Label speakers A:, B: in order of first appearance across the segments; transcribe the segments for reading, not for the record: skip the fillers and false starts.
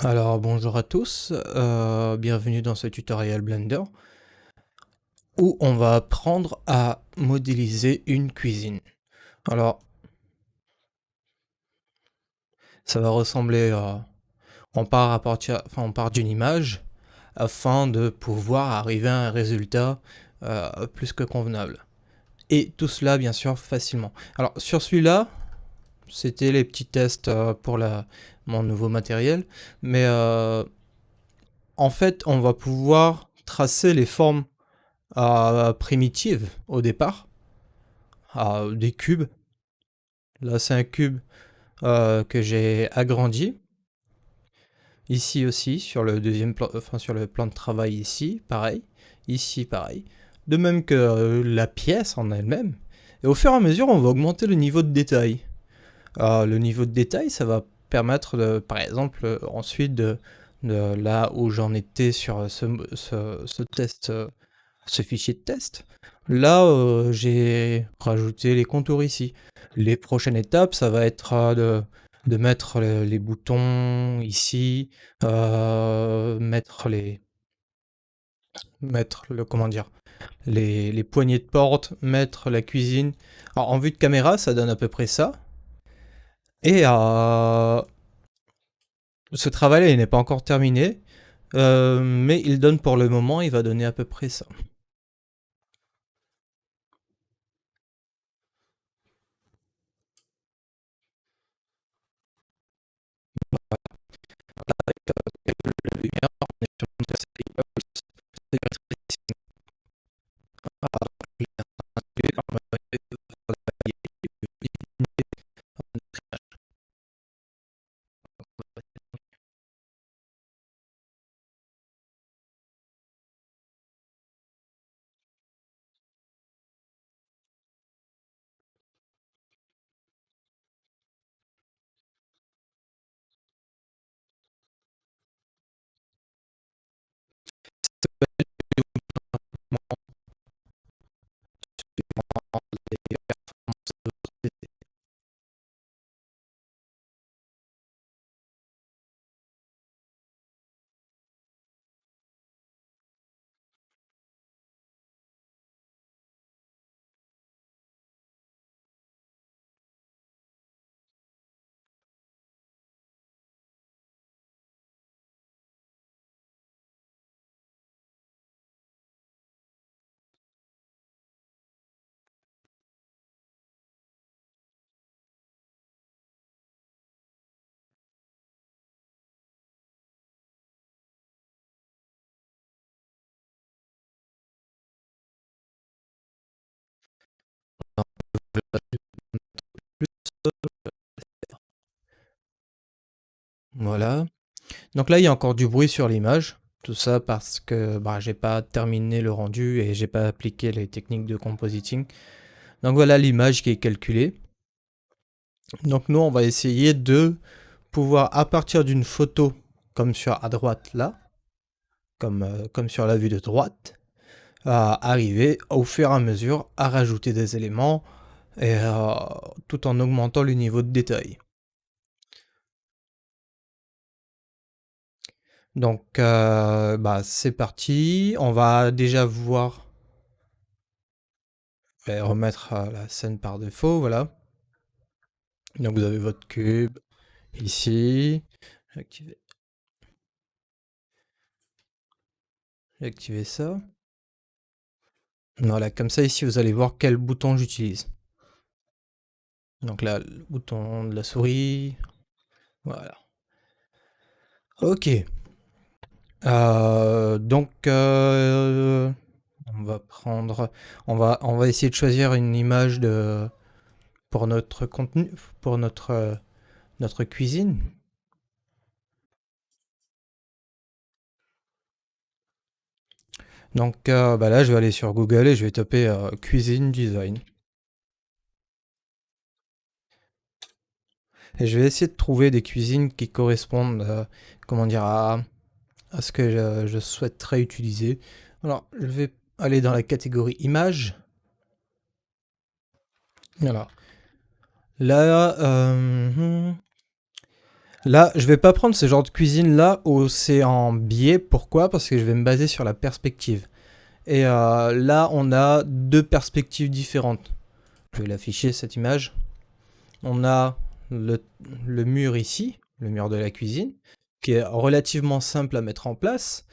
A: Alors bonjour à tous, bienvenue dans ce tutoriel Blender où on va apprendre à modéliser une cuisine. Alors ça va ressembler à... on part d'une image afin de pouvoir arriver à un résultat plus que convenable. Et tout cela bien sûr facilement. Alors sur celui-là, c'était les petits tests pour mon nouveau matériel, mais en fait on va pouvoir tracer les formes primitive au départ, des cubes. Là, c'est un cube que j'ai agrandi. Ici aussi, sur le deuxième plan, enfin sur le plan de travail ici, pareil. Ici, pareil. De même que la pièce en elle-même. Et au fur et à mesure, on va augmenter le niveau de détail. Le niveau de détail, ça va permettre, par exemple, ensuite de là où j'en étais sur ce test, ce fichier de test. Là, j'ai rajouté les contours ici. Les prochaines étapes, ça va être de mettre les boutons ici, mettre le, comment dire, les poignées de porte, mettre la cuisine. Alors, en vue de caméra, ça donne à peu près ça. Et ce travail-là, il n'est pas encore terminé, mais il donne pour le moment, il va donner à peu près ça. Voilà. Donc là, il y a encore du bruit sur l'image. Tout ça parce que bah, j'ai pas terminé le rendu et j'ai pas appliqué les techniques de compositing. Donc voilà l'image qui est calculée. Donc nous, on va essayer de pouvoir, à partir d'une photo, comme sur à droite là, comme sur la vue de droite, arriver au fur et à mesure à rajouter des éléments et tout en augmentant le niveau de détail. Donc bah, c'est parti. On va déjà voir. Je vais remettre la scène par défaut, voilà. Donc vous avez votre cube ici. J'ai activé ça. Voilà, comme ça ici vous allez voir quel bouton j'utilise. Donc là, le bouton de la souris. Voilà. Ok. Donc on va prendre. On va essayer de choisir une image pour notre contenu, pour notre cuisine. Donc bah là, je vais aller sur Google et je vais taper cuisine design. Et je vais essayer de trouver des cuisines qui correspondent, comment dire, à ce que je souhaiterais utiliser. Alors, je vais aller dans la catégorie images. Voilà. Là, Là, je vais pas prendre ce genre de cuisine là où c'est en biais. Pourquoi? Parce que je vais me baser sur la perspective. Et là, on a deux perspectives différentes. Je vais l'afficher, cette image. On a le, le mur ici, le mur de la cuisine, qui est relativement simple à mettre en place.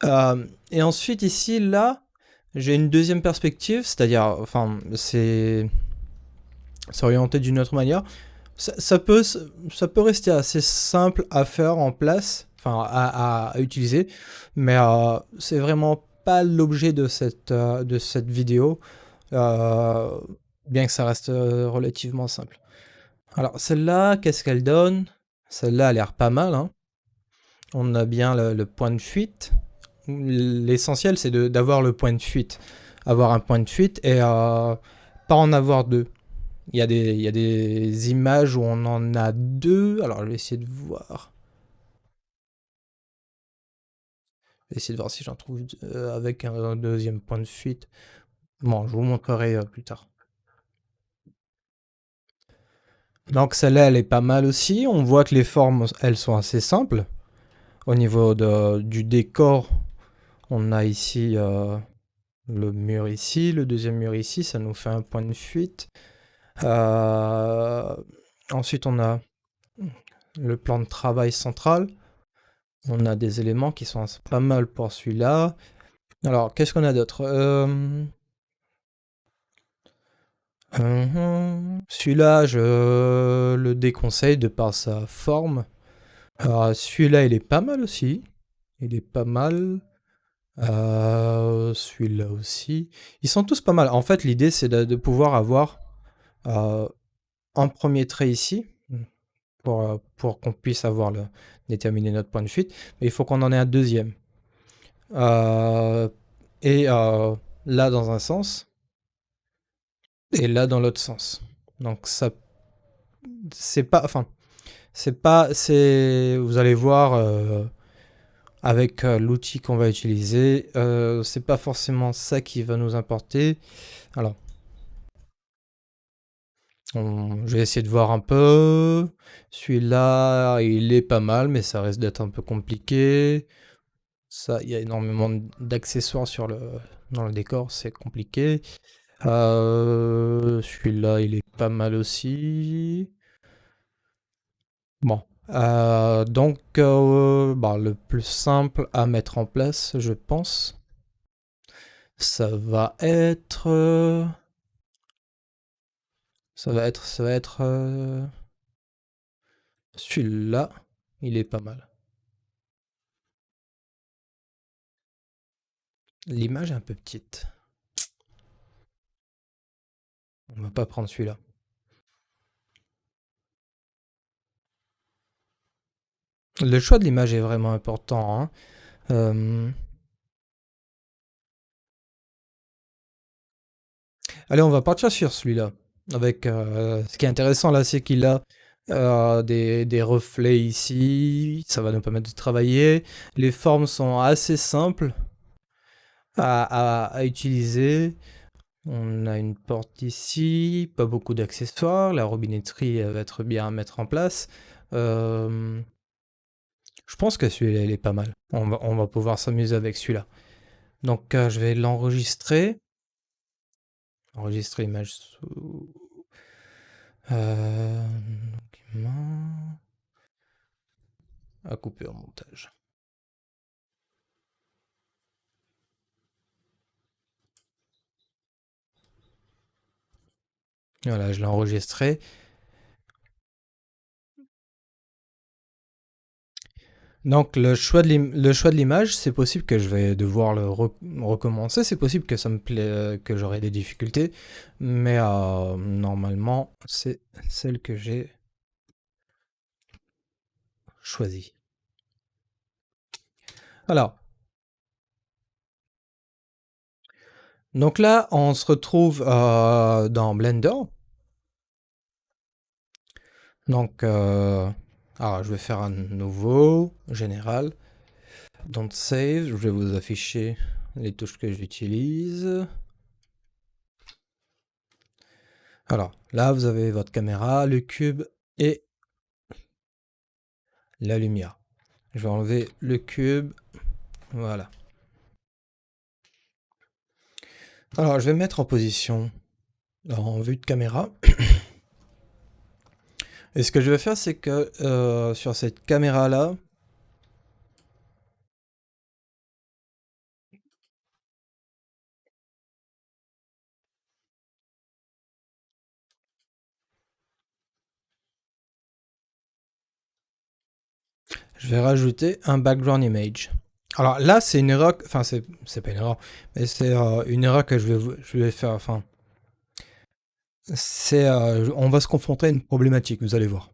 A: Et ensuite, ici, là, j'ai une deuxième perspective, c'est-à-dire, enfin, c'est orienté d'une autre manière. Ça peut rester assez simple à faire en place, enfin à utiliser, mais c'est vraiment pas l'objet de cette vidéo, euh, bien que ça reste relativement simple. Alors celle-là, qu'est-ce qu'elle donne? Celle-là a l'air pas mal, hein. On a bien le point de fuite. L'essentiel, c'est d'avoir le point de fuite. Avoir un point de fuite et pas en avoir deux. Il y a des images où on en a deux. Alors, je vais essayer de voir. Je vais essayer de voir si j'en trouve avec un deuxième point de fuite. Bon, je vous montrerai plus tard. Donc, celle-là, elle est pas mal aussi. On voit que les formes, elles sont assez simples. Au niveau du décor, on a ici le mur ici, le deuxième mur ici. Ça nous fait un point de fuite. Euh, Ensuite, on a le plan de travail central. On a des éléments qui sont pas mal pour celui-là. Alors, qu'est-ce qu'on a d'autre? Celui-là, je le déconseille de par sa forme. Alors, celui-là, il est pas mal aussi. Il est pas mal. Celui-là aussi. Ils sont tous pas mal. En fait, l'idée, c'est de pouvoir avoir euh, un premier trait ici pour qu'on puisse déterminer notre point de fuite. Mais il faut qu'on en ait un deuxième. Euh, et là, dans un sens. Et là, dans l'autre sens. Donc, ça, c'est pas. Enfin, c'est pas. Vous allez voir avec l'outil qu'on va utiliser, c'est pas forcément ça qui va nous importer. Alors, je vais essayer de voir un peu. Celui-là, il est pas mal, mais ça risque d'être un peu compliqué. Ça, il y a énormément d'accessoires dans le décor, c'est compliqué. Celui-là, il est pas mal aussi. Bon. Donc, bah, le plus simple à mettre en place, je pense, ça va être celui-là. Il est pas mal. L'image est un peu petite. On va pas prendre celui-là. Le choix de l'image est vraiment important, hein. Euh, Allez, on va partir sur celui-là. Avec, ce qui est intéressant là, c'est qu'il a des reflets ici. Ça va nous permettre de travailler. Les formes sont assez simples à utiliser. On a une porte ici, pas beaucoup d'accessoires. La robinetterie va être bien à mettre en place. Euh, je pense que celui-là, il est pas mal. On va pouvoir s'amuser avec celui-là. Donc, je vais l'enregistrer. Enregistrer l'image sous. Euh, Document. À couper au montage. Voilà, je l'ai enregistré. Donc le choix de l'image, c'est possible que je vais devoir le recommencer, c'est possible que ça me plaît, que j'aurai des difficultés, mais normalement c'est celle que j'ai choisie. Alors, donc là on se retrouve dans Blender. Donc, alors je vais faire un nouveau général. Don't save, je vais vous afficher les touches que j'utilise. Alors, là, vous avez votre caméra, le cube et la lumière. Je vais enlever le cube. Voilà. Alors, je vais me mettre en position en vue de caméra. Et ce que je vais faire, c'est que sur cette caméra-là, je vais rajouter un background image. Alors là, c'est une erreur, enfin c'est pas une erreur, mais c'est une erreur que je vais faire, enfin, c'est, on va se confronter à une problématique, vous allez voir.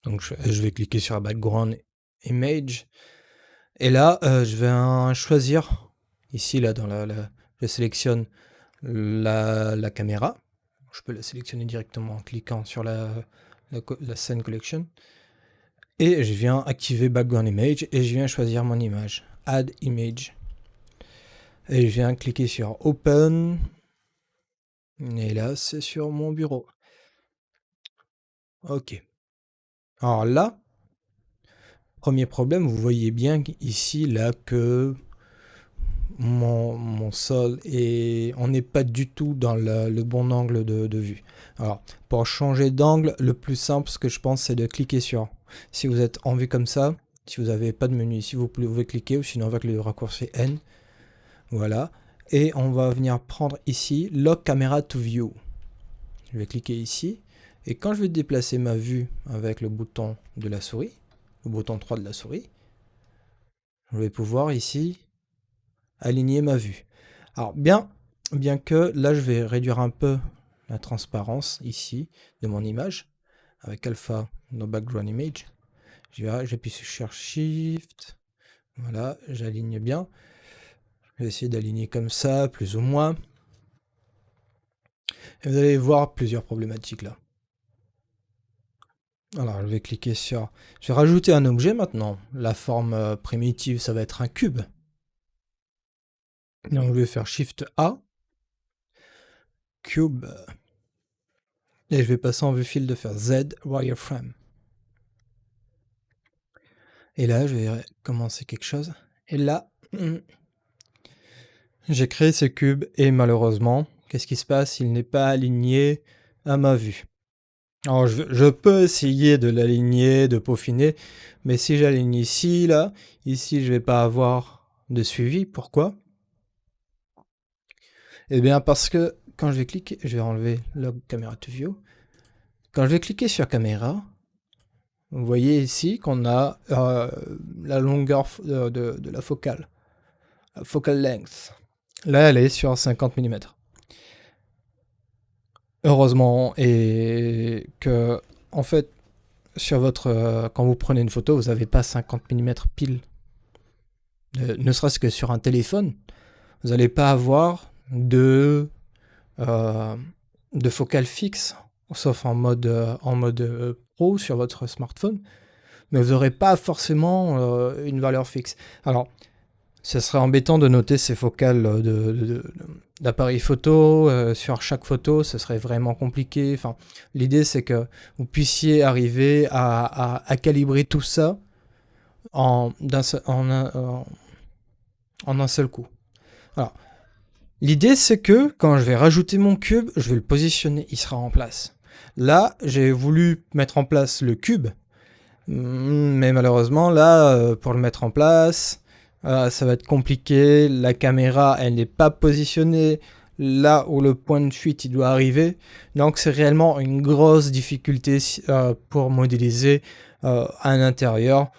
A: Donc je vais cliquer sur background image, et là, je vais choisir, ici, là, je sélectionne la caméra. Je peux la sélectionner directement en cliquant sur la scene collection. Et je viens activer background image et je viens choisir mon image. Add image. Et je viens cliquer sur open. Et là, c'est sur mon bureau. Ok. Alors là, premier problème, vous voyez bien ici, là, que mon sol et on n'est pas du tout dans le bon angle de vue. Alors, pour changer d'angle, le plus simple, ce que je pense, c'est de cliquer sur. Si vous êtes en vue comme ça, si vous n'avez pas de menu ici, vous pouvez cliquer, ou sinon avec le raccourci N. Voilà. Et on va venir prendre ici Lock Camera to View. Je vais cliquer ici. Et quand je vais déplacer ma vue avec le bouton de la souris, le bouton 3 de la souris, je vais pouvoir ici aligner ma vue. Alors bien que là je vais réduire un peu la transparence ici de mon image avec alpha no background image. J'appuie sur Shift, voilà, j'aligne bien. Je vais essayer d'aligner comme ça, plus ou moins. Et vous allez voir plusieurs problématiques là. Alors je vais cliquer sur... Je vais rajouter un objet maintenant. La forme primitive, ça va être un cube. Donc je vais faire Shift A, Cube, et je vais passer en vue fil de faire Z Wireframe. Et là, je vais commencer quelque chose. Et là, j'ai créé ce cube et malheureusement, qu'est-ce qui se passe? Il n'est pas aligné à ma vue. Alors, je peux essayer de l'aligner, de peaufiner, mais si j'aligne ici, là, ici, je vais pas avoir de suivi. Pourquoi? Eh bien, parce que quand je vais cliquer, je vais enlever Log Camera to View. Quand je vais cliquer sur caméra, vous voyez ici qu'on a la longueur de la focale, la focal length. Là, elle est sur 50 mm. Heureusement, et que, en fait, sur quand vous prenez une photo, vous n'avez pas 50 mm pile. Ne serait-ce que sur un téléphone, vous n'allez pas avoir de focale fixe, sauf en mode pro sur votre smartphone, mais vous n'aurez pas forcément une valeur fixe. Alors, ce serait embêtant de noter ces focales d'appareil photo sur chaque photo, ce serait vraiment compliqué. Enfin, l'idée c'est que vous puissiez arriver à calibrer tout ça en un seul coup. Alors, l'idée c'est que quand je vais rajouter mon cube, je vais le positionner, il sera en place. Là, j'ai voulu mettre en place le cube, mais malheureusement là, pour le mettre en place, ça va être compliqué. La caméra, elle n'est pas positionnée là où le point de fuite il doit arriver. Donc c'est réellement une grosse difficulté pour modéliser un intérieur.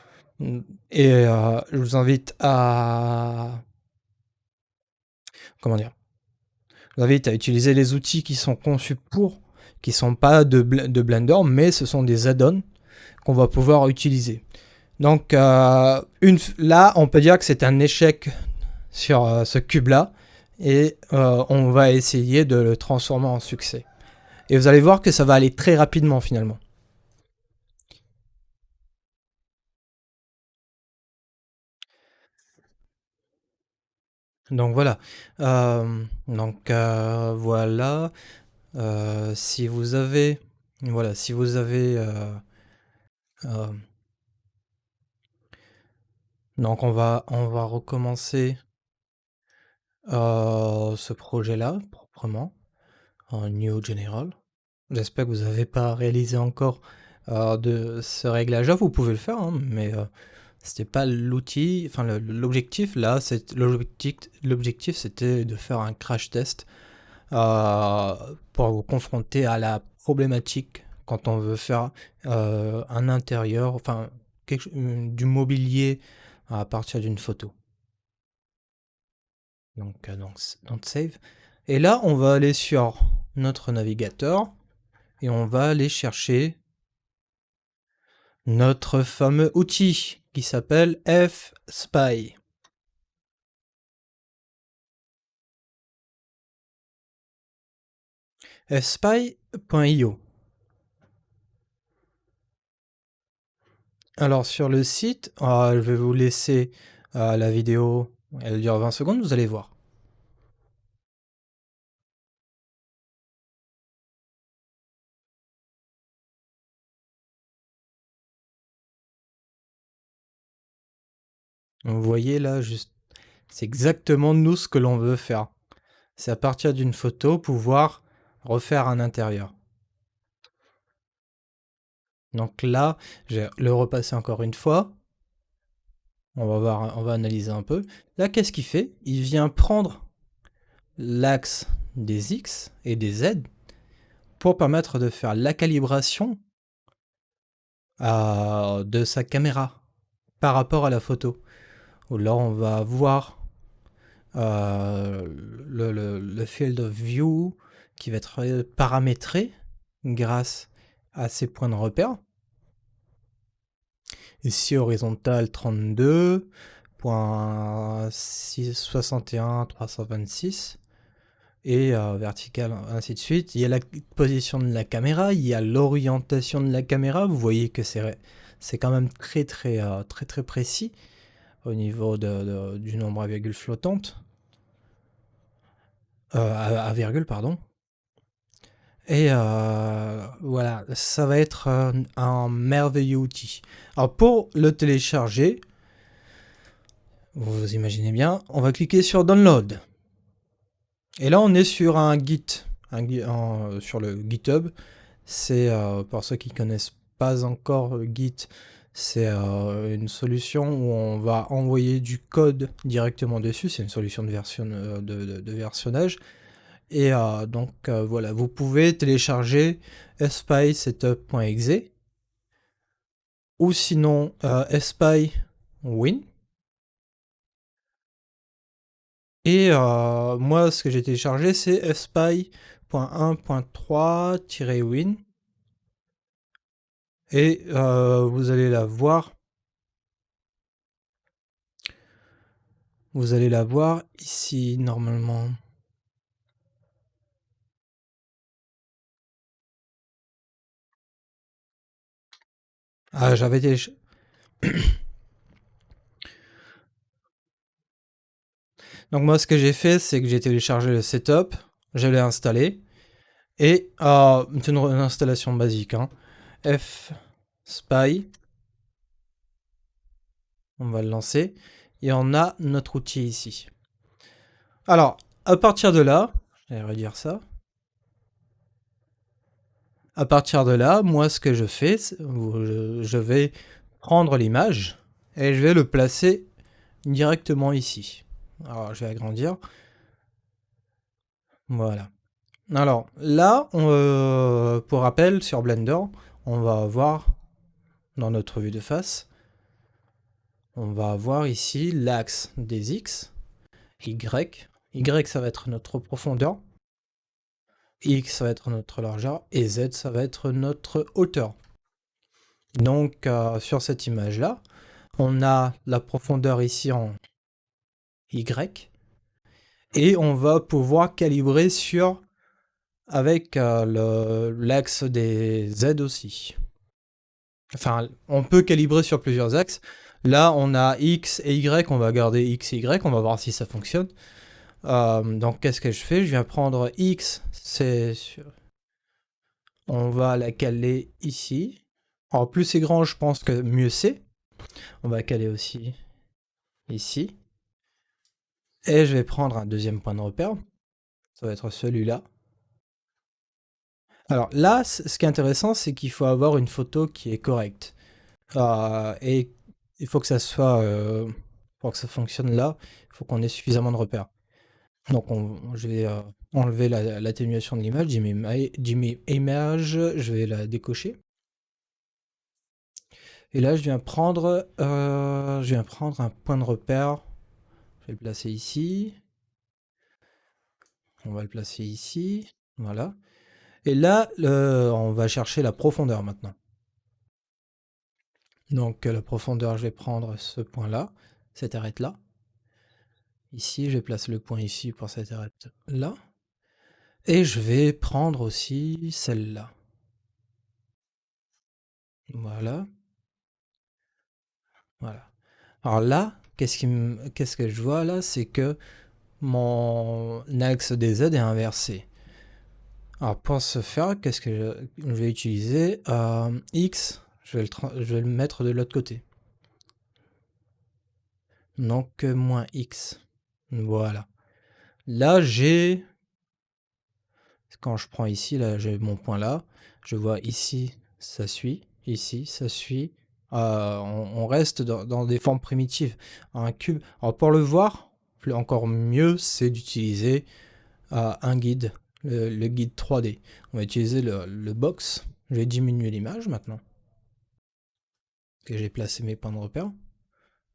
A: Et je vous invite à... Comment dire? Je vous invite à utiliser les outils qui sont conçus pour, qui ne sont pas de Blender, mais ce sont des add-ons qu'on va pouvoir utiliser. Donc là, on peut dire que c'est un échec sur ce cube-là, et on va essayer de le transformer en succès. Et vous allez voir que ça va aller très rapidement finalement. Donc voilà. Voilà. Si vous avez... Voilà, si vous avez... Donc on va recommencer ce projet-là proprement en New General. J'espère que vous n'avez pas réalisé encore de ce réglage-là. Vous pouvez le faire, hein, mais c'était pas l'outil. Enfin, l'objectif là, l'objectif c'était de faire un crash test pour vous confronter à la problématique quand on veut faire un intérieur, enfin du mobilier à partir d'une photo. Donc save. Et là, on va aller sur notre navigateur et on va aller chercher notre fameux outil qui s'appelle FSpy. fspy.io. Alors sur le site, je vais vous laisser la vidéo, elle dure 20 secondes, vous allez voir. Vous voyez là, juste, c'est exactement nous ce que l'on veut faire. C'est à partir d'une photo pouvoir refaire un intérieur. Donc là, je vais le repasser encore une fois. On va voir, on va analyser un peu. Là, qu'est-ce qu'il fait? Il vient prendre l'axe des X et des Z pour permettre de faire la calibration de sa caméra par rapport à la photo. Là, on va voir le field of view qui va être paramétré grâce à ces points de repère. Ici, horizontal 32.661.326 et vertical, ainsi de suite. Il y a la position de la caméra, il y a l'orientation de la caméra. Vous voyez que c'est quand même très précis au niveau du nombre à virgule flottante. À virgule, pardon. Et voilà, ça va être un merveilleux outil. Alors pour le télécharger, vous imaginez bien, on va cliquer sur Download. Et là, on est sur un Git, sur le GitHub. C'est, pour ceux qui ne connaissent pas encore Git, c'est une solution où on va envoyer du code directement dessus. C'est une solution de versionnage. Et donc voilà, vous pouvez télécharger spysetup.exe ou sinon spywin. Et moi, ce que j'ai téléchargé, c'est fspy.1.3-win. Et vous allez la voir. Vous allez la voir ici, normalement. Ah, j'avais téléchargé. Donc moi, ce que j'ai fait, c'est que j'ai téléchargé le setup, je l'ai installé, et c'est une installation basique, hein. fspy, on va le lancer, et on a notre outil ici. Alors, à partir de là, je vais redire ça. À partir de là, moi, ce que je fais, je vais prendre l'image et je vais le placer directement ici. Alors, je vais agrandir. Voilà. Alors, là, pour rappel, sur Blender, on va avoir, dans notre vue de face, on va avoir ici l'axe des X, Y. Y, ça va être notre profondeur. X, ça va être notre largeur. Et Z, ça va être notre hauteur. Donc, sur cette image-là, on a la profondeur ici en Y. Et on va pouvoir calibrer avec l'axe des Z aussi. Enfin, on peut calibrer sur plusieurs axes. Là, on a X et Y, on va garder X et Y, on va voir si ça fonctionne. Donc, qu'est-ce que je fais? Je viens prendre X, on va la caler ici. Alors, plus c'est grand, je pense que mieux c'est. On va caler aussi ici. Et je vais prendre un deuxième point de repère. Ça va être celui-là. Alors là, ce qui est intéressant, c'est qu'il faut avoir une photo qui est correcte. Et il faut que ça soit... pour que ça fonctionne là, il faut qu'on ait suffisamment de repères. Donc je vais enlever l'atténuation de l'image, Image, je vais la décocher. Et là, je viens prendre un point de repère. Je vais le placer ici. On va le placer ici. Voilà. Et là, on va chercher la profondeur maintenant. Donc la profondeur, je vais prendre ce point-là, cette arête-là. Ici, je place le point ici pour cette arête-là. Et je vais prendre aussi celle-là. Voilà. Voilà. Alors là, qu'est-ce que je vois là? C'est que mon axe des Z est inversé. Alors pour ce faire, qu'est-ce que je vais utiliser? X, je vais le mettre de l'autre côté. Donc moins X. Voilà. Là, quand je prends ici, là, j'ai mon point là. Je vois ici, ça suit. Ici, ça suit. On reste dans des formes primitives. Un cube. Alors pour le voir, encore mieux, c'est d'utiliser un guide, le guide 3D. On va utiliser le box. Je vais diminuer l'image maintenant. Que j'ai placé mes points de repère.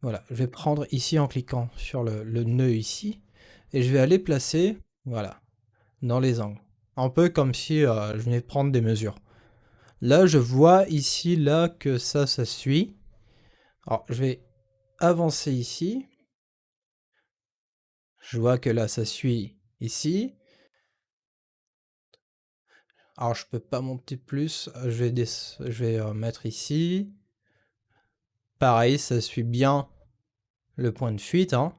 A: Voilà, je vais prendre ici en cliquant sur le nœud ici. Et je vais aller placer, voilà, dans les angles. Un peu comme si je venais de prendre des mesures. Là, je vois ici, là, que ça suit. Alors, je vais avancer ici. Je vois que là, ça suit ici. Alors, je peux pas monter plus. Je vais mettre ici. Pareil, ça suit bien le point de fuite. Hein.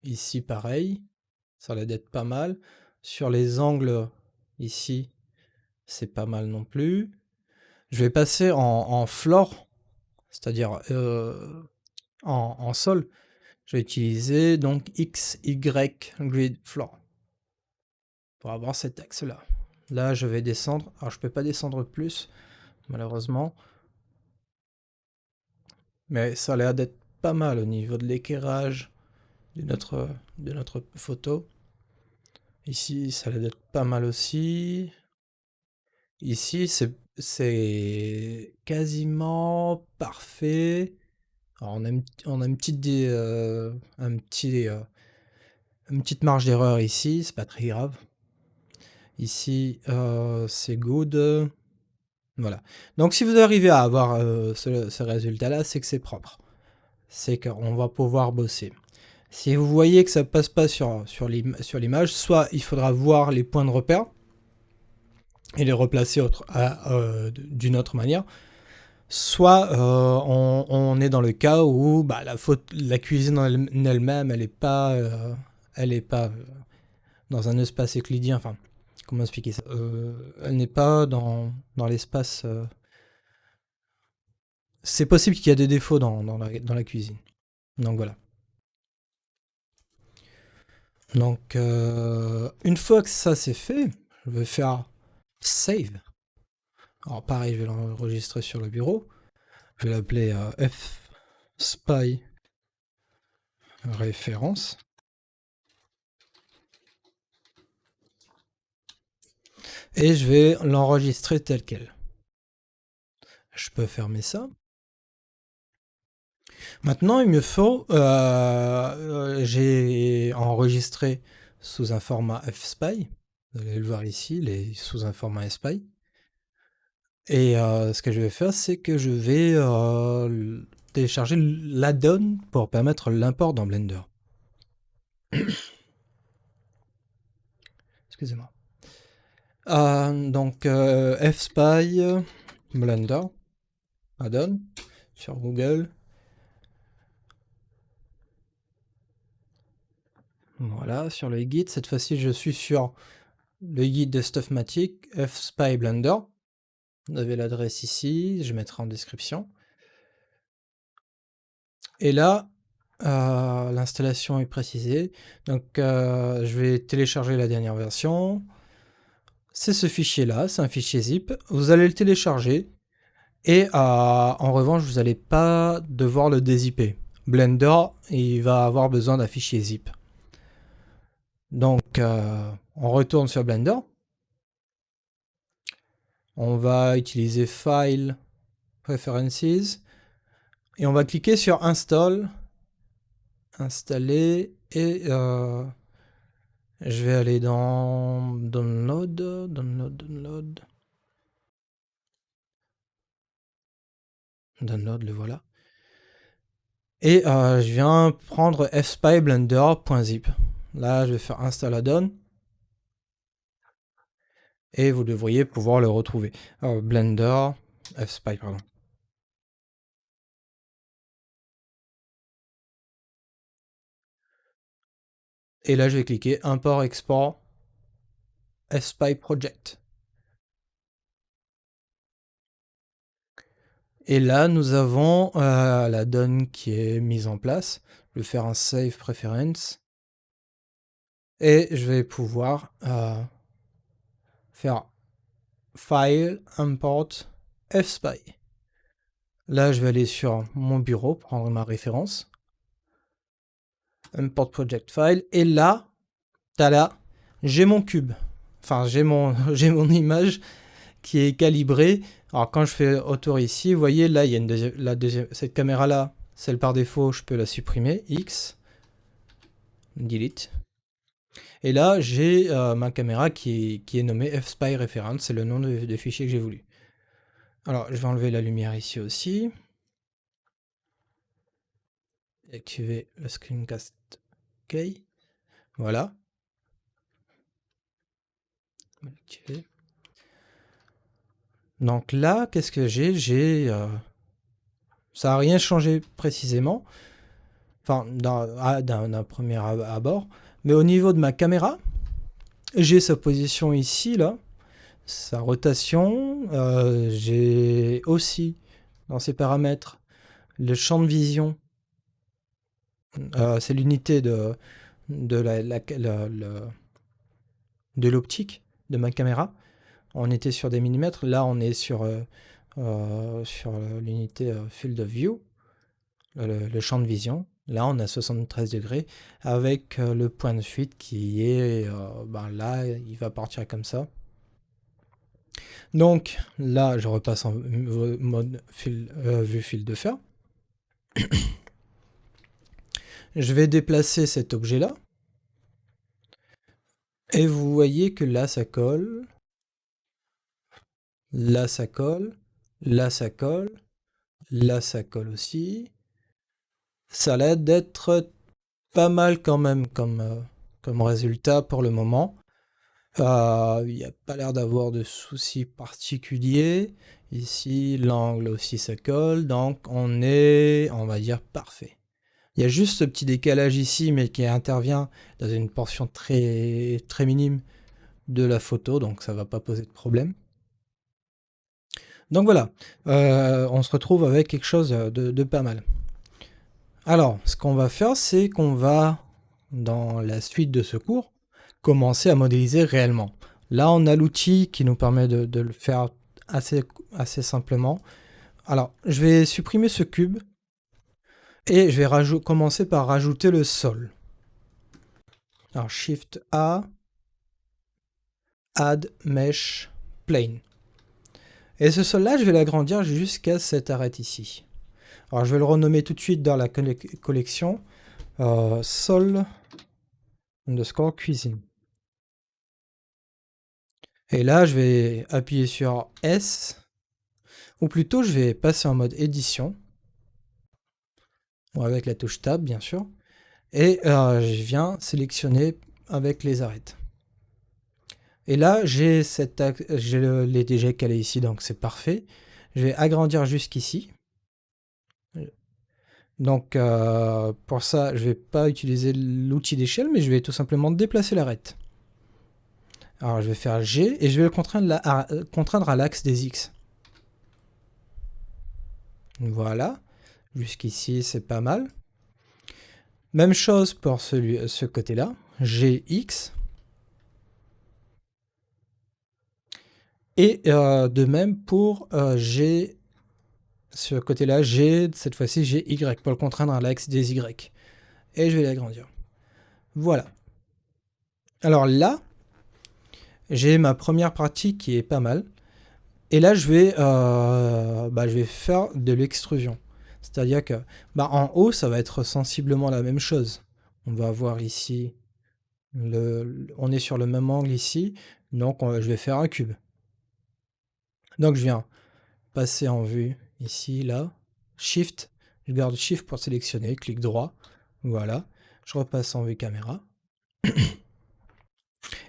A: Ici, pareil. Ça a l'air d'être pas mal. Sur les angles, ici, c'est pas mal non plus. Je vais passer en floor, c'est-à-dire en sol. Je vais utiliser donc X, Y, grid floor pour avoir cet axe-là. Là, je vais descendre. Alors, je peux pas descendre plus, malheureusement. Mais ça a l'air d'être pas mal au niveau de l'éclairage de notre photo. Ici, ça a l'air d'être pas mal aussi. Ici, c'est quasiment parfait. Alors, on a une petite marge d'erreur ici, c'est pas très grave. Ici, c'est good. Voilà. Donc, si vous arrivez à avoir ce résultat-là, c'est que c'est propre. C'est qu'on va pouvoir bosser. Si vous voyez que ça passe pas sur l'image, soit il faudra voir les points de repère et les replacer d'une autre manière, soit on est dans le cas où bah, la cuisine en elle-même, elle est pas dans un espace euclidien. Enfin, comment expliquer ça? Elle n'est pas dans l'espace. C'est possible qu'il y ait des défauts dans la cuisine. Donc voilà. Donc une fois que ça c'est fait, je vais faire save. Alors pareil, je vais l'enregistrer sur le bureau. Je vais l'appeler fspy référence. Et je vais l'enregistrer tel quel. Je peux fermer ça. Maintenant, il me faut... j'ai enregistré sous un format fspy. Vous allez le voir ici, il est sous un format fspy. Et ce que je vais faire, c'est que je vais télécharger l'add-on pour permettre l'import dans Blender. Excusez-moi. Donc fspy Blender add-on sur Google. Voilà, sur le guide. Cette fois-ci, je suis sur le guide de Stuffmatic, fspy Blender. Vous avez l'adresse ici, je mettrai en description. Et là, l'installation est précisée. Donc, je vais télécharger la dernière version. C'est ce fichier-là, c'est un fichier zip. Vous allez le télécharger. Et en revanche, vous n'allez pas devoir le dézipper. Blender, il va avoir besoin d'un fichier zip. Donc, on retourne sur Blender. On va utiliser File, Preferences. Et on va cliquer sur Install. Installer. Et je vais aller dans Download. Download, le voilà. Et je viens prendre fspy blender.zip. Là, je vais faire Install add-on. Et vous devriez pouvoir le retrouver. Blender, fspy, pardon. Et là, je vais cliquer Import, Export, fspy project. Et là, nous avons la donne qui est mise en place. Je vais faire un Save Preference. Et je vais pouvoir faire File, Import, fspy. Là, je vais aller sur mon bureau, prendre ma référence. Import Project File. Et là, tada, j'ai mon cube. Enfin, j'ai mon image qui est calibrée. Alors, quand je fais autour ici, vous voyez, là, il y a cette caméra-là, celle par défaut, je peux la supprimer. X. Delete. Et là, j'ai ma caméra qui est nommée fspy reference. C'est le nom de fichier que j'ai voulu. Alors, je vais enlever la lumière ici aussi. Activer le screencast. OK. Voilà. Activer. Donc là, qu'est-ce que j'ai ça n'a rien changé précisément. Enfin, d'un premier abord. Mais au niveau de ma caméra, j'ai sa position ici, là. Sa rotation. J'ai aussi, dans ces paramètres, le champ de vision. C'est l'unité de l'optique de ma caméra. On était sur des millimètres. Là, on est sur l'unité field of view, le champ de vision. Là, on a 73 degrés avec le point de fuite qui est là, il va partir comme ça. Donc là, je repasse en mode vue fil de fer. Je vais déplacer cet objet-là. Et vous voyez que là, ça colle. Là, ça colle. Là, ça colle. Là, ça colle aussi. Ça a l'air d'être pas mal quand même comme résultat pour le moment. Il n'y a pas l'air d'avoir de soucis particuliers. Ici, l'angle aussi ça colle. Donc, on va dire, parfait. Il y a juste ce petit décalage ici, mais qui intervient dans une portion très, très minime de la photo. Donc, ça ne va pas poser de problème. Donc voilà, on se retrouve avec quelque chose de pas mal. Alors, ce qu'on va faire, c'est qu'on va, dans la suite de ce cours, commencer à modéliser réellement. Là, on a l'outil qui nous permet de le faire assez simplement. Alors, je vais supprimer ce cube et je vais commencer par rajouter le sol. Alors, Shift A, Add Mesh Plane. Et ce sol-là, je vais l'agrandir jusqu'à cette arête ici. Alors, je vais le renommer tout de suite dans la collection sol underscore cuisine. Et là, je vais appuyer sur S, ou plutôt, je vais passer en mode édition, ou avec la touche Tab, bien sûr, et je viens sélectionner avec les arêtes. Et là, j'ai les déjà calé ici, donc c'est parfait. Je vais agrandir jusqu'ici. Donc, pour ça, je ne vais pas utiliser l'outil d'échelle, mais je vais tout simplement déplacer l'arête. Alors, je vais faire G et je vais le contraindre à l'axe des X. Voilà. Jusqu'ici, c'est pas mal. Même chose pour ce côté-là. GX. Et de même pour G, ce côté-là, G, cette fois-ci, GY, pour le contraindre à l'axe des Y. Et je vais l'agrandir. Voilà. Alors là, j'ai ma première partie qui est pas mal. Et là, je vais faire de l'extrusion. C'est-à-dire que en haut, ça va être sensiblement la même chose. On va avoir ici, on est sur le même angle ici, donc je vais faire un cube. Donc je viens passer en vue ici, là, Shift, je garde Shift pour sélectionner, clic droit, voilà, je repasse en vue caméra.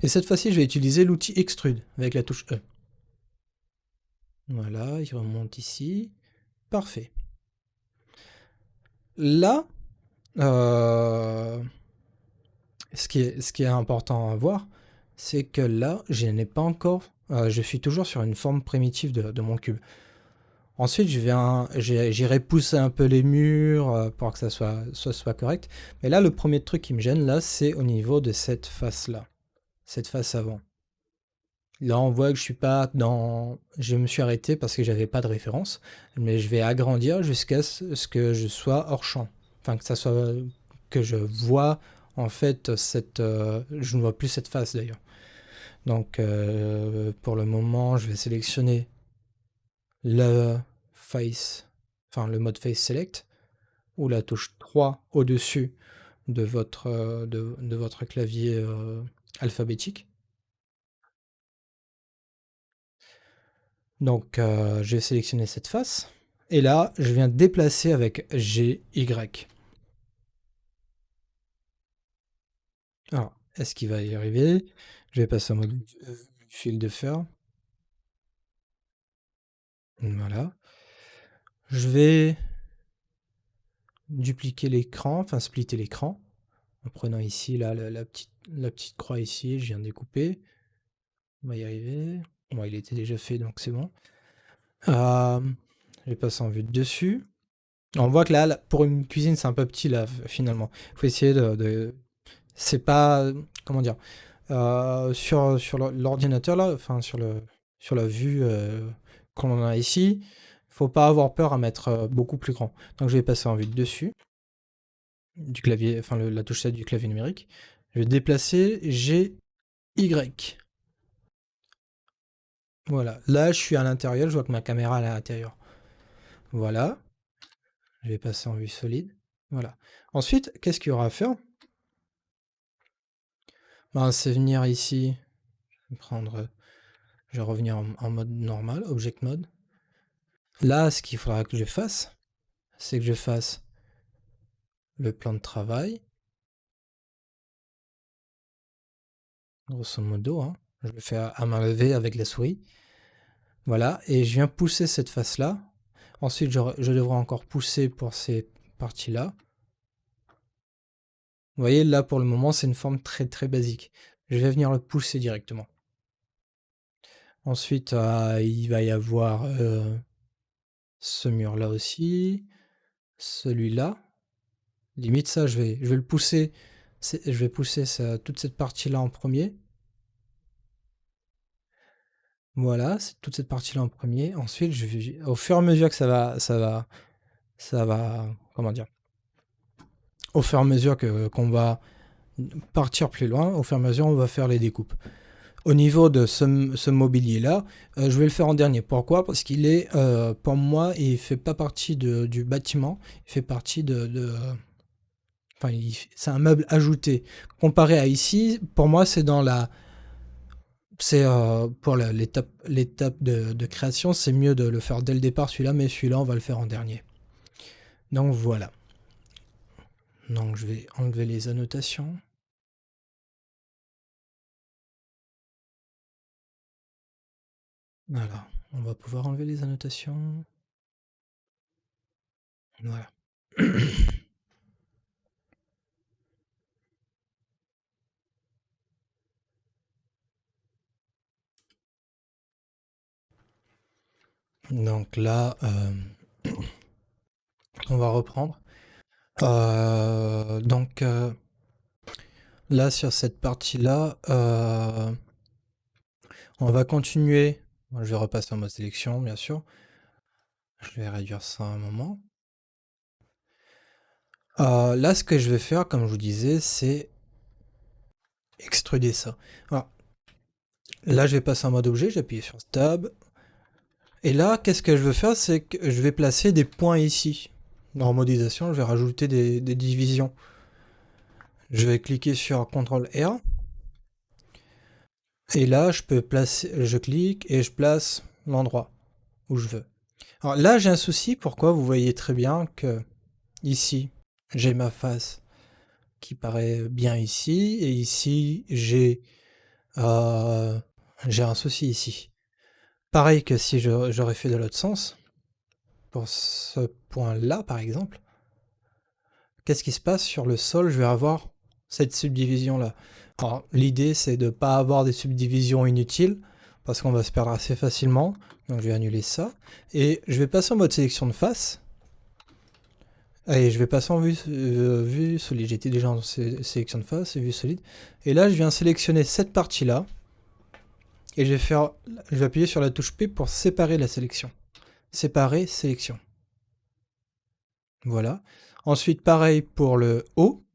A: Et cette fois-ci, je vais utiliser l'outil Extrude avec la touche E. Voilà, il remonte ici, parfait. Là, ce qui est important à voir, c'est que là, je n'ai pas encore, je suis toujours sur une forme primitive de mon cube. Ensuite, j'irai pousser un peu les murs pour que ça soit correct. Mais là, le premier truc qui me gêne, là, c'est au niveau de cette face-là. Cette face avant. Là, on voit que je suis pas dans... Je me suis arrêté parce que j'avais pas de référence. Mais je vais agrandir jusqu'à ce que je sois hors champ. Enfin, que ça soit... Que je vois, en fait, cette... je ne vois plus cette face, d'ailleurs. Donc, pour le moment, je vais sélectionner le face, enfin le mode face select, ou la touche 3 au-dessus de votre clavier alphabétique. Donc j'ai sélectionné cette face, et là je viens déplacer avec GY. Alors, est-ce qu'il va y arriver? Je vais passer en mode fil de fer. Voilà. Je vais dupliquer l'écran, enfin splitter l'écran, en prenant ici là, la petite croix ici, je viens découper. On va y arriver. Bon, il était déjà fait, donc c'est bon. Je vais passer en vue de dessus. On voit que là, pour une cuisine, c'est un peu petit, là, finalement. Il faut essayer c'est pas... Comment dire sur l'ordinateur, là, enfin, sur la vue qu'on a ici, faut pas avoir peur à mettre beaucoup plus grand. Donc je vais passer en vue de dessus, du clavier, enfin, la touche 7 du clavier numérique. Je vais déplacer GY. Voilà. Là, je suis à l'intérieur, je vois que ma caméra est à l'intérieur. Voilà. Je vais passer en vue solide. Voilà. Ensuite, qu'est-ce qu'il y aura à faire? C'est venir ici, je vais revenir en mode normal, object mode. Là, ce qu'il faudra que je fasse, c'est que je fasse le plan de travail, grosso modo, hein. Je le fais à main levée avec la souris. Voilà, et je viens pousser cette face-là. Ensuite, je devrais encore pousser pour ces parties-là. Vous voyez, là, pour le moment, c'est une forme très très basique. Je vais venir le pousser directement. Ensuite, il va y avoir ce mur-là aussi, celui-là. Limite ça, je vais le pousser, je vais pousser toute cette partie-là en premier. Voilà, toute cette partie-là en premier. Ensuite, au fur et à mesure que ça va, comment dire, au fur et à mesure qu'on va partir plus loin, au fur et à mesure, on va faire les découpes. Au niveau de ce mobilier-là, je vais le faire en dernier. Pourquoi? Parce qu'il est, pour moi, il fait pas partie du bâtiment, il fait partie enfin, c'est un meuble ajouté. Comparé à ici, pour moi, c'est dans la... C'est pour l'étape de création, c'est mieux de le faire dès le départ celui-là, mais celui-là, on va le faire en dernier. Donc voilà. Donc je vais enlever les annotations. Voilà, on va pouvoir enlever les annotations. Voilà. Donc là, On va reprendre. Donc là, sur cette partie-là, on va continuer. Je vais repasser en mode sélection, bien sûr. Je vais réduire ça un moment. Là, ce que je vais faire, comme je vous disais, c'est extruder ça. Alors, là, je vais passer en mode objet, j'appuie sur Tab. Et là, qu'est-ce que je veux faire, c'est que je vais placer des points ici. En modélisation, je vais rajouter des divisions. Je vais cliquer sur CTRL R. Et là, je peux placer, je clique et je place l'endroit où je veux. Alors là, j'ai un souci. Pourquoi? Vous voyez très bien que ici, j'ai ma face qui paraît bien ici. Et ici, euh, j'ai un souci ici. Pareil que si j'aurais fait de l'autre sens. Pour ce point-là, par exemple. Qu'est-ce qui se passe sur le sol? Je vais avoir cette subdivision-là. Alors, l'idée, c'est de ne pas avoir des subdivisions inutiles, parce qu'on va se perdre assez facilement. Donc, je vais annuler ça. Et je vais passer en mode sélection de face. Allez, je vais passer en vue solide. J'étais déjà en sélection de face et vue solide. Et là, je viens sélectionner cette partie-là. Et je vais appuyer sur la touche P pour séparer la sélection. Séparer, sélection. Voilà. Ensuite, pareil pour le haut.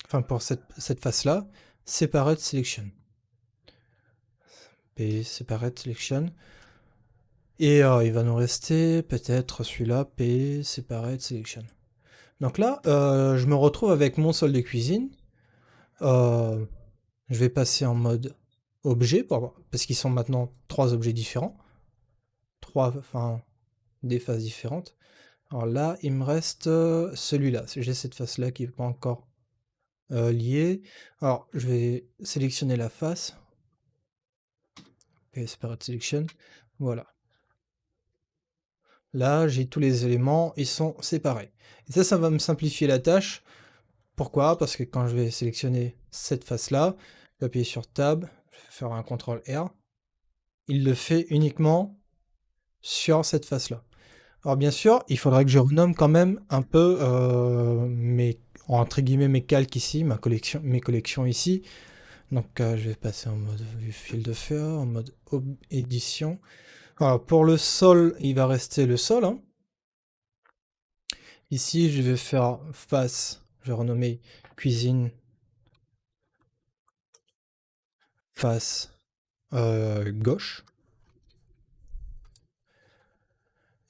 A: Enfin, pour cette face-là. Separate Selection. P, Separate Selection. Et il va nous rester peut-être celui-là, P, Separate Selection. Donc là, je me retrouve avec mon sol de cuisine. Je vais passer en mode objet, parce qu'ils sont maintenant 3 objets différents. Enfin, des faces différentes. Alors là, il me reste celui-là. J'ai cette face-là qui n'est pas encore liée. Alors, je vais sélectionner la face. Et Separate Selection. Voilà. Là, j'ai tous les éléments, ils sont séparés. Et ça va me simplifier la tâche. Pourquoi? Parce que quand je vais sélectionner cette face-là, je vais appuyer sur Tab, je vais faire un CTRL R. Il le fait uniquement sur cette face-là. Alors bien sûr, il faudrait que je renomme quand même un peu entre guillemets mes calques ici, mes collections ici. Donc je vais passer en mode vue fil de fer, en mode édition. Alors pour le sol, il va rester le sol. Hein. Ici, je vais faire face, je vais renommer cuisine, face gauche.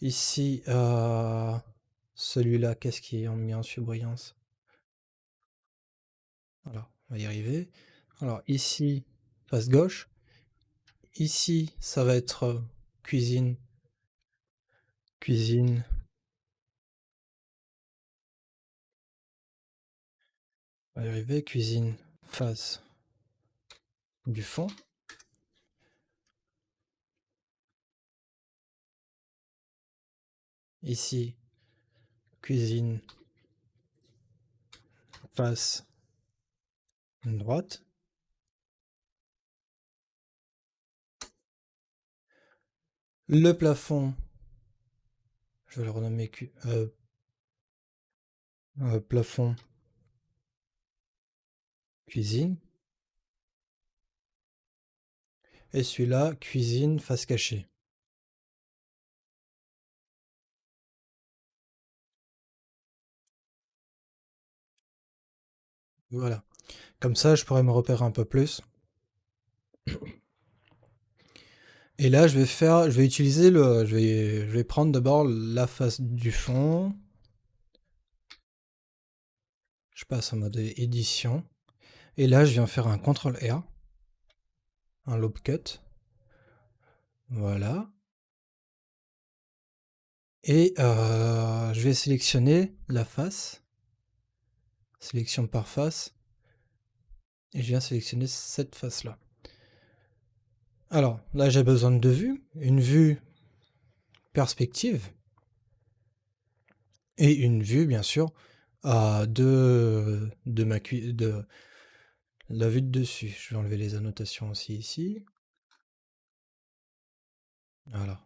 A: Ici, celui-là, qu'est-ce qui est mis en surbrillance? Voilà, on va y arriver. Alors ici, face gauche. Ici, ça va être cuisine, cuisine. On va y arriver, cuisine, face du fond. Ici, cuisine, face droite. Le plafond, je vais le renommer plafond cuisine. Et celui-là, cuisine face cachée. Voilà. Comme ça, je pourrais me repérer un peu plus. Et là, je vais utiliser je vais prendre d'abord la face du fond. Je passe en mode édition. Et là, je viens faire un CTRL R. Un loop cut. Voilà. Et je vais sélectionner la face. Sélection par face. Et je viens sélectionner cette face-là. Alors, là, j'ai besoin de deux vues. Une vue perspective. Et une vue, bien sûr, de la vue de dessus. Je vais enlever les annotations aussi ici. Voilà.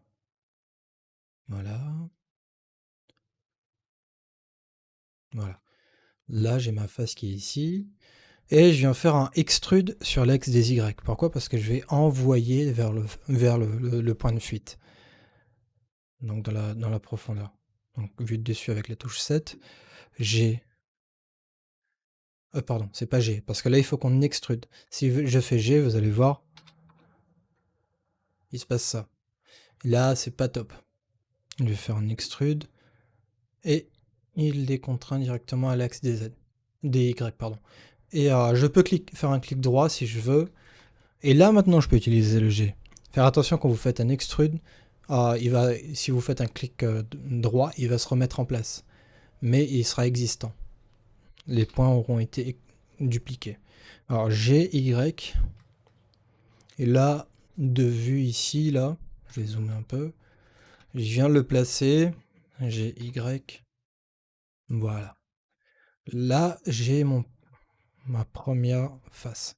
A: Voilà. Voilà. Là, j'ai ma face qui est ici. Et je viens faire un extrude sur l'axe des Y. Pourquoi? Parce que je vais envoyer vers le point de fuite. Donc dans la profondeur. Donc vu de dessus avec la touche 7, G. Pardon, c'est pas G, parce que là il faut qu'on extrude. Si je fais G, vous allez voir, il se passe ça. Là, c'est pas top. Je vais faire un extrude, et il les contraint directement à l'axe des Z. Des Y, pardon. Et je peux faire un clic droit si je veux. Et là, maintenant, je peux utiliser le G. Faire attention quand vous faites un extrude, si vous faites un clic droit, il va se remettre en place. Mais il sera existant. Les points auront été dupliqués. Alors, G, Y. Et là, de vue ici, là, je vais zoomer un peu. Je viens le placer. J'ai Y. Voilà. Là, j'ai ma première face.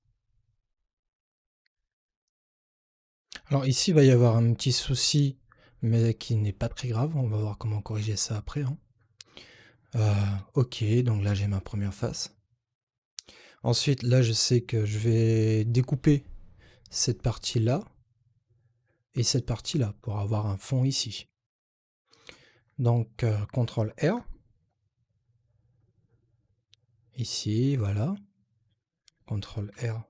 A: Alors ici, il va y avoir un petit souci, mais qui n'est pas très grave. On va voir comment corriger ça après. Hein. Ok, donc là, j'ai ma première face. Ensuite, là, je sais que je vais découper cette partie-là et cette partie-là pour avoir un fond ici. Donc, CTRL R. Ici, voilà. CTRL R.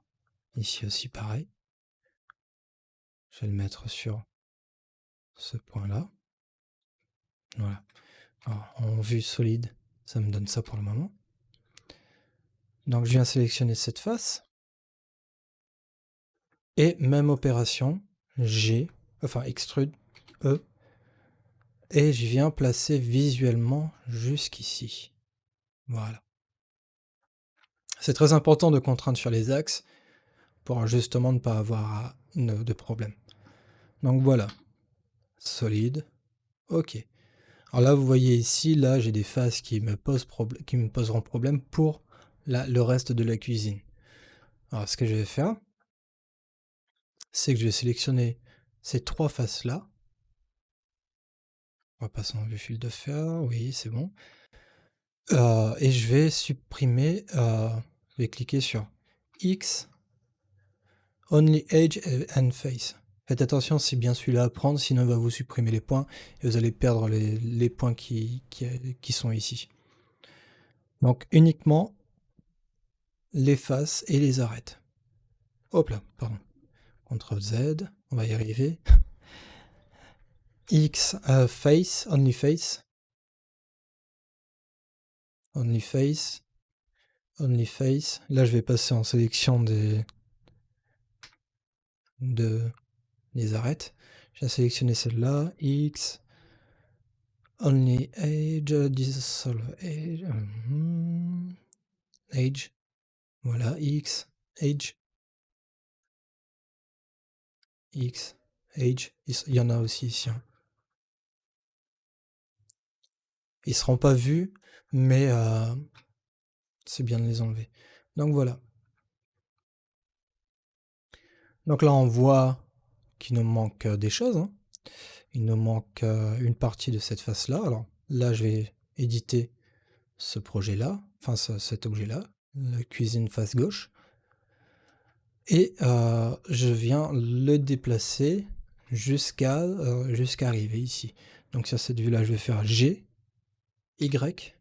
A: Ici aussi, pareil. Je vais le mettre sur ce point-là. Voilà. Alors, en vue solide, ça me donne ça pour le moment. Donc, je viens sélectionner cette face. Et même opération, G, enfin extrude, E. Et je viens placer visuellement jusqu'ici. Voilà. C'est très important de contraindre sur les axes pour justement ne pas avoir de problème. Donc voilà, solide, ok. Alors là, vous voyez ici, là, j'ai des faces qui me poseront problème pour le reste de la cuisine. Alors ce que je vais faire, c'est que je vais sélectionner ces trois faces-là. On va passer en vue fil de fer, oui, c'est bon. Et je vais supprimer, je vais cliquer sur X, Only Edge and Face. Faites attention, c'est bien celui-là à prendre, sinon il va vous supprimer les points et vous allez perdre les points qui sont ici. Donc uniquement les faces et les arêtes. Hop là, pardon. CTRL Z, on va y arriver. X, Face, Only Face. Only Face. Only Face. Là, je vais passer en sélection des arêtes. Je vais sélectionner celle-là. X. Only Age. Dissolve Age. Age. Voilà. X. Age. X. Age. Il y en a aussi ici. Hein. Ils seront pas vus, mais c'est bien de les enlever. Donc voilà. Donc là, on voit qu'il nous manque des choses. Hein. Il nous manque une partie de cette face-là. Alors là, je vais éditer ce projet-là, enfin cet objet-là, la cuisine face gauche. Et je viens le déplacer jusqu'à arriver ici. Donc sur cette vue-là, je vais faire G, Y.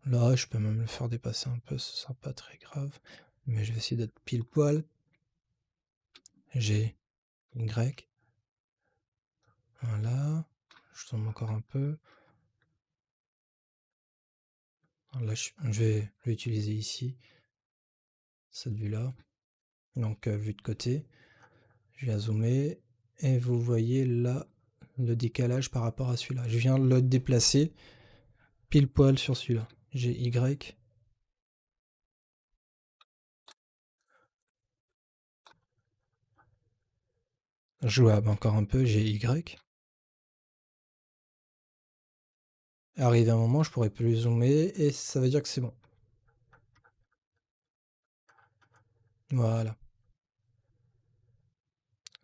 A: Là, je peux même le faire dépasser un peu, ce sera pas très grave. Mais je vais essayer d'être pile poil. G, Y. Voilà. Je tombe encore un peu. Là, je vais utiliser ici cette vue-là. Donc, vue de côté. Je viens zoomer. Et vous voyez là le décalage par rapport à celui-là. Je viens le déplacer pile poil sur celui-là. J'ai Y. Jouable encore un peu, j'ai Y. Arrivé à un moment, je pourrais plus zoomer et ça veut dire que c'est bon. Voilà.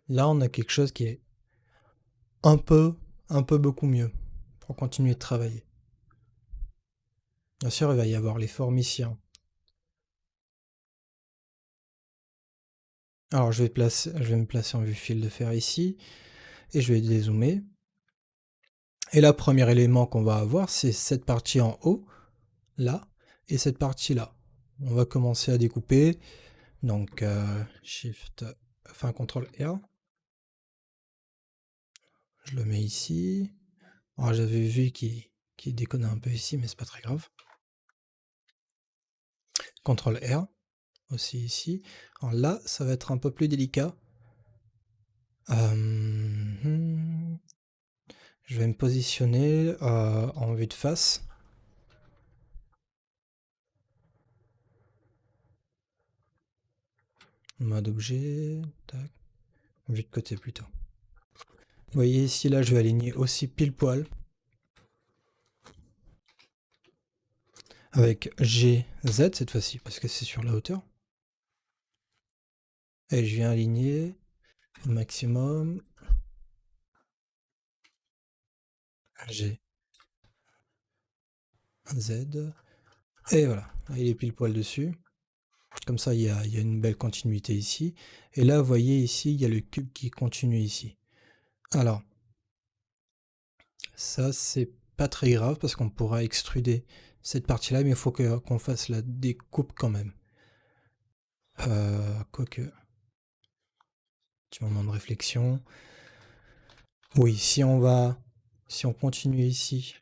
A: Là, on a quelque chose qui est un peu beaucoup mieux pour continuer de travailler. Bien sûr, il va y avoir les formes ici, hein. Alors, je vais me placer en vue fil de fer ici, et je vais dézoomer. Et là, premier élément qu'on va avoir, c'est cette partie en haut, là, et cette partie-là. On va commencer à découper. Donc, Shift, enfin CTRL R. Je le mets ici. Alors, j'avais vu qu'il déconnait un peu ici, mais c'est pas très grave. CTRL R, aussi ici. Alors là, ça va être un peu plus délicat. Je vais me positionner en vue de face. Mode objet, tac. Vue de côté plutôt. Vous voyez ici, là, je vais aligner aussi pile poil. Avec GZ cette fois-ci, parce que c'est sur la hauteur. Et je viens aligner au maximum. G, Z. Et voilà, là, il est pile poil dessus. Comme ça, il y a une belle continuité ici. Et là, vous voyez ici, il y a le cube qui continue ici. Alors, ça, c'est pas très grave parce qu'on pourra extruder cette partie-là, mais il faut qu'on fasse la découpe quand même. Quoique, petit moment de réflexion. Oui, si on continue ici,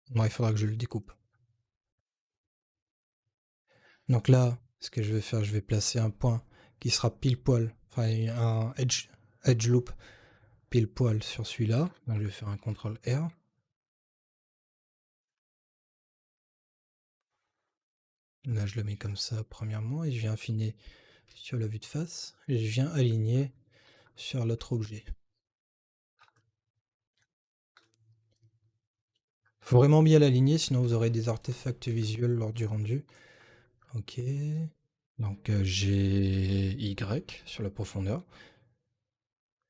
A: bon, il faudra que je le découpe. Donc là, ce que je vais faire, je vais placer un point qui sera pile poil, enfin un edge loop pile poil sur celui-là. Donc je vais faire un CTRL R. Là, je le mets comme ça premièrement et je viens affiner sur la vue de face et je viens aligner sur l'autre objet. Faut vraiment bien l'aligner, sinon vous aurez des artefacts visuels lors du rendu. Ok. Donc j'ai Y sur la profondeur.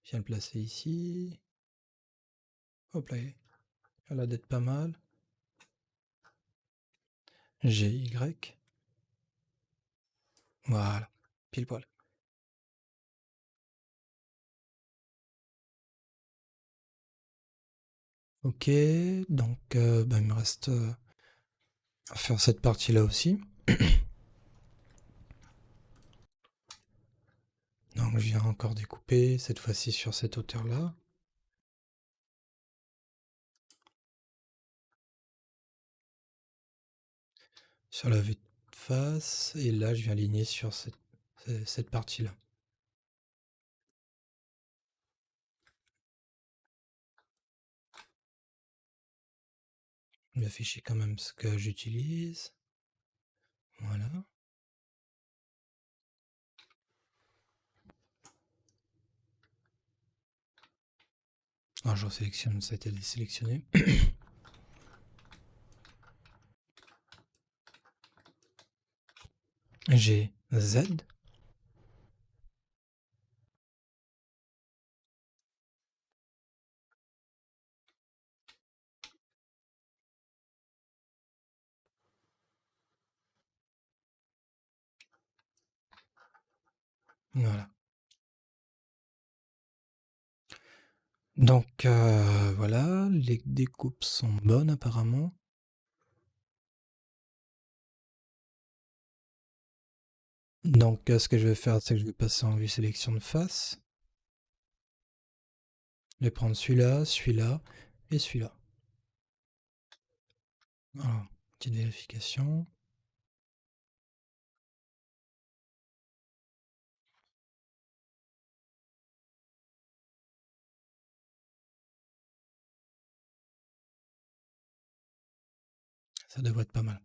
A: Je viens le placer ici. Hop là, ça a l'air d'être pas mal. J'ai Y. Voilà, pile poil. Ok, donc bah, il me reste à faire cette partie-là aussi. Donc je viens encore découper, cette fois-ci sur cette hauteur-là. Sur la vue de face, et là je viens aligner sur cette partie-là. Je vais afficher quand même ce que j'utilise. Voilà. Alors je sélectionne, ça a été désélectionné. J'ai Z. Voilà. Donc voilà, les découpes sont bonnes apparemment. Donc ce que je vais faire, c'est que je vais passer en vue sélection de face. Je vais prendre celui-là, celui-là et celui-là. Alors, petite vérification. Ça devrait être pas mal.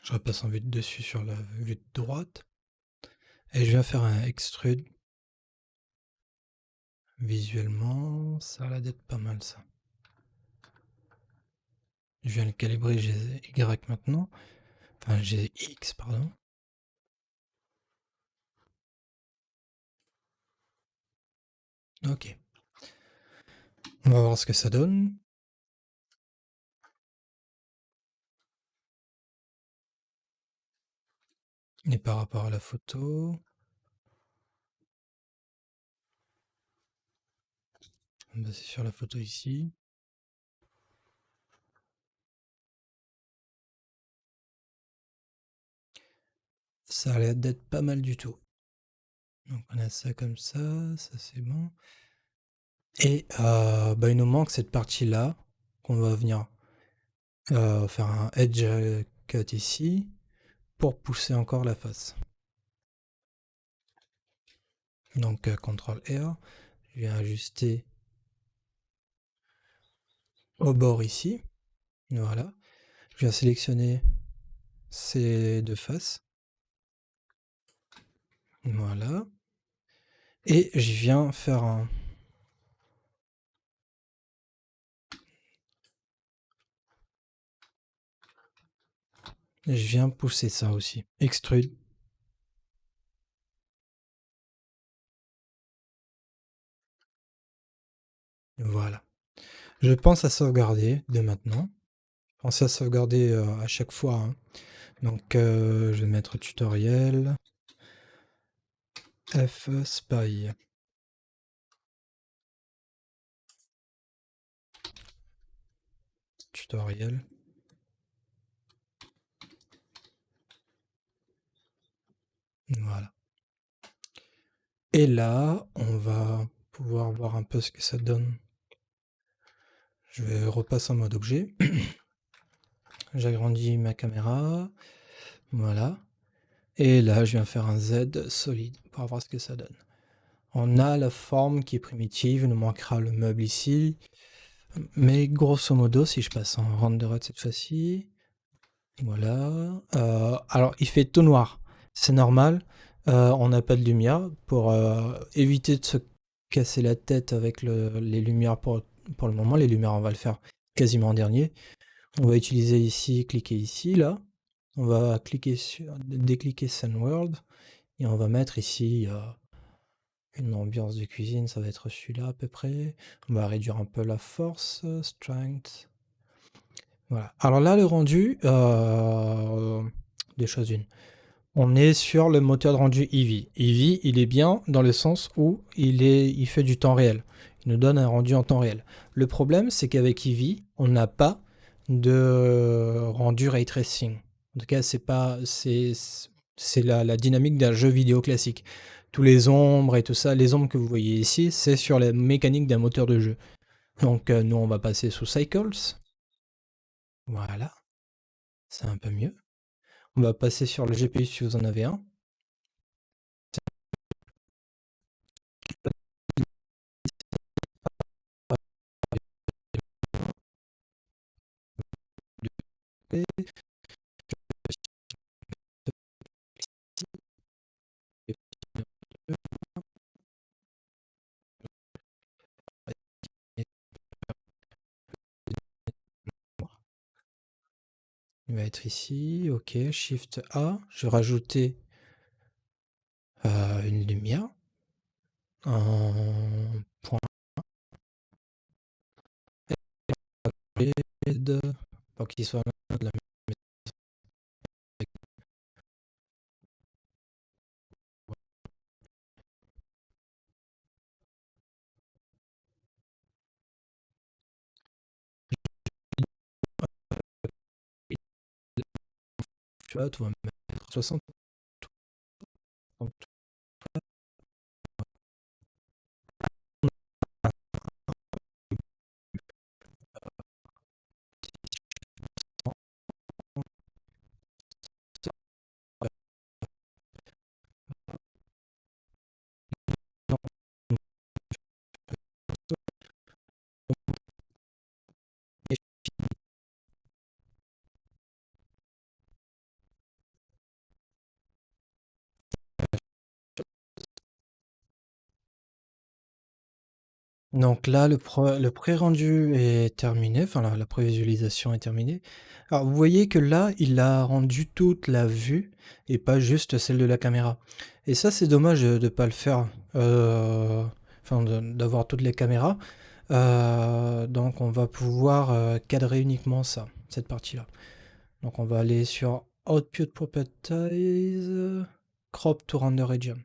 A: Je repasse en vue de dessus sur la vue de droite. Et je viens faire un extrude. Visuellement, ça a l'air d'être pas mal ça. Je viens le calibrer Y maintenant. Enfin, GX, pardon. Ok. On va voir ce que ça donne. Et par rapport à la photo, bah, c'est sur la photo ici. Ça a l'air d'être pas mal du tout. Donc on a ça comme ça c'est bon. Et bah, il nous manque cette partie-là qu'on va venir faire un edge cut ici pour pousser encore la face. Donc CTRL R, je viens ajuster au bord ici. Voilà. Je viens sélectionner ces deux faces. Voilà. Et je viens faire un... Je viens pousser ça aussi. Extrude. Voilà. Je pense à sauvegarder dès maintenant. Pensez à sauvegarder à chaque fois, hein. Donc je vais mettre tutoriel F spy. Tutoriel. Voilà. Et là, on va pouvoir voir un peu ce que ça donne. Je vais repasser en mode objet. J'agrandis ma caméra. Voilà. Et là, je viens faire un Z solide pour voir ce que ça donne. On a la forme qui est primitive, il nous manquera le meuble ici. Mais grosso modo, si je passe en rendered cette fois-ci, voilà. Alors, il fait tout noir. C'est normal. On n'a pas de lumière. Pour éviter de se casser la tête avec les lumières pour le moment, les lumières, on va le faire quasiment en dernier. On va utiliser ici, cliquer ici, là. On va cliquer sur, décliquer Sun World. Et on va mettre ici une ambiance de cuisine, ça va être celui-là à peu près. On va réduire un peu la force, strength. Voilà. Alors là, le rendu, des choses une. On est sur le moteur de rendu Eevee. Eevee, il est bien dans le sens où il fait du temps réel. Il nous donne un rendu en temps réel. Le problème, c'est qu'avec Eevee, on n'a pas de rendu ray tracing. En tout cas, c'est la dynamique d'un jeu vidéo classique. Tous les ombres et tout ça, les ombres que vous voyez ici, c'est sur la mécanique d'un moteur de jeu. Donc nous, on va passer sous Cycles. Voilà, c'est un peu mieux. On va passer sur le GPU si vous en avez un. Il va être ici, ok, Shift A. Je vais rajouter une lumière. Un point LED pour qu'il soit de la tu vois, tu vas mettre 60. Donc là, le pré-rendu est terminé, enfin la prévisualisation est terminée. Alors vous voyez que là, il a rendu toute la vue et pas juste celle de la caméra. Et ça, c'est dommage de ne pas le faire, enfin d'avoir toutes les caméras. Donc on va pouvoir cadrer uniquement ça, cette partie-là. Donc on va aller sur Output properties, crop to render region.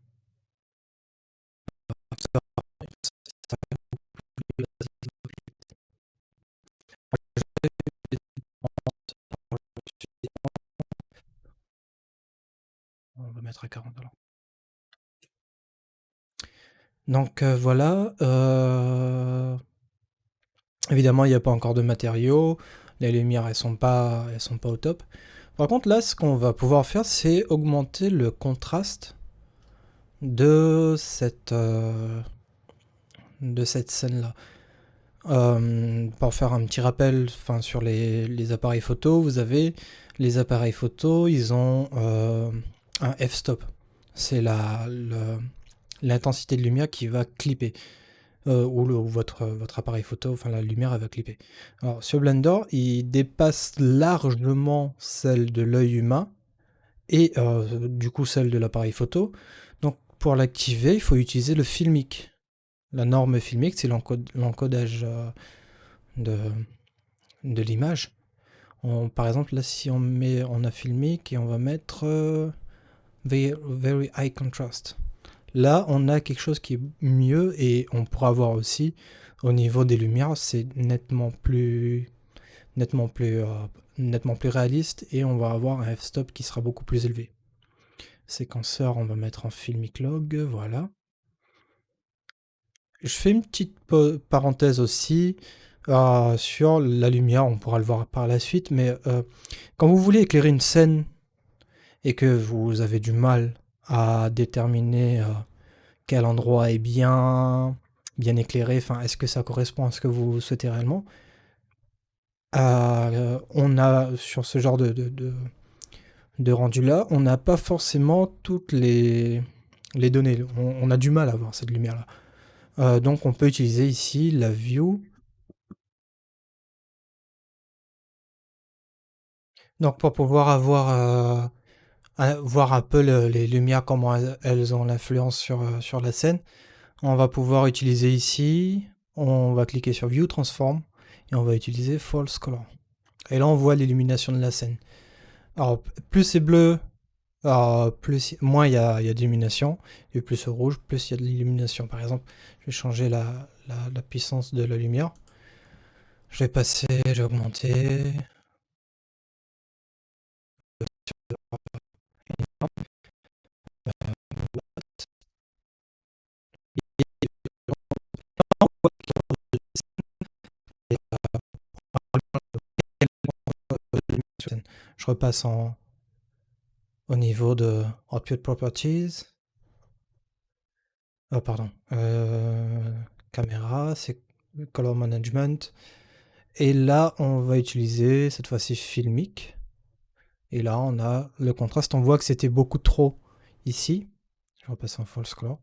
A: On va mettre à 40 alors. Donc voilà. Évidemment, il n'y a pas encore de matériaux. Les lumières, elles sont pas au top. Par contre, là, ce qu'on va pouvoir faire, c'est augmenter le contraste de cette scène-là. Pour faire un petit rappel, sur les appareils photo, vous avez les appareils photo, ils ont un f-stop. C'est l'intensité de lumière qui va clipper. Ou votre appareil photo, la lumière, elle va clipper. Alors, sur Blender, il dépasse largement celle de l'œil humain et du coup celle de l'appareil photo. Donc, pour l'activer, il faut utiliser le filmic. La norme filmic, c'est l'encodage de l'image. Par exemple, là, si on a filmic et on va mettre very high contrast. Là, on a quelque chose qui est mieux et on pourra voir aussi au niveau des lumières, c'est nettement plus réaliste et on va avoir un f-stop qui sera beaucoup plus élevé. Séquenceur, on va mettre en filmic log, voilà. Je fais une petite parenthèse aussi sur la lumière, on pourra le voir par la suite, mais quand vous voulez éclairer une scène et que vous avez du mal à déterminer quel endroit est bien éclairé, est-ce que ça correspond à ce que vous souhaitez réellement, on a sur ce genre de rendu là, on n'a pas forcément toutes les données, on a du mal à voir cette lumière là. Donc on peut utiliser ici la view. Donc pour pouvoir voir un peu les lumières, comment elles ont l'influence sur la scène, on va pouvoir utiliser ici, on va cliquer sur View Transform et on va utiliser False Color. Et là on voit l'illumination de la scène. Alors plus c'est bleu, moins il y a d'illumination, et plus c'est rouge, plus il y a de l'illumination. Par exemple, je vais changer la puissance de la lumière. Je vais augmenter. Je repasse au niveau de Output Properties. Pardon. Caméra, c'est Color Management. Et là, on va utiliser cette fois-ci Filmic. Et là, on a le contraste. On voit que c'était beaucoup trop ici. Je repasse en False Color.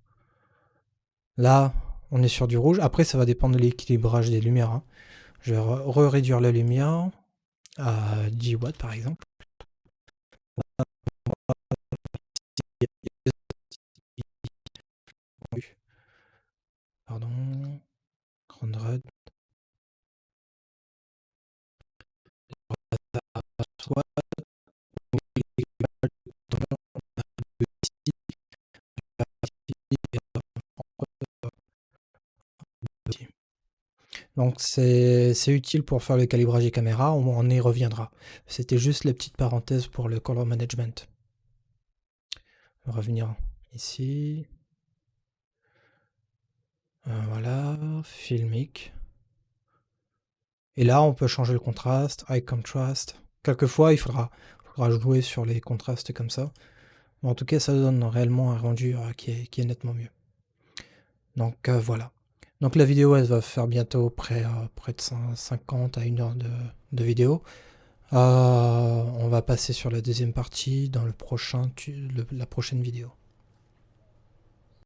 A: Là, on est sur du rouge. Après, ça va dépendre de l'équilibrage des lumières. Hein. Je vais réduire la lumière à 10 watts par exemple. Pardon. 100. Donc c'est utile pour faire le calibrage des caméras, on y reviendra. C'était juste la petite parenthèse pour le color management. On va revenir ici. Voilà, filmic. Et là, on peut changer le contraste, high contrast. Quelquefois, il faudra jouer sur les contrastes comme ça. Mais en tout cas, ça donne réellement un rendu qui est nettement mieux. Donc voilà. Donc la vidéo, elle va faire bientôt près de 50 à 1 heure de vidéo. On va passer sur la deuxième partie dans la prochaine vidéo.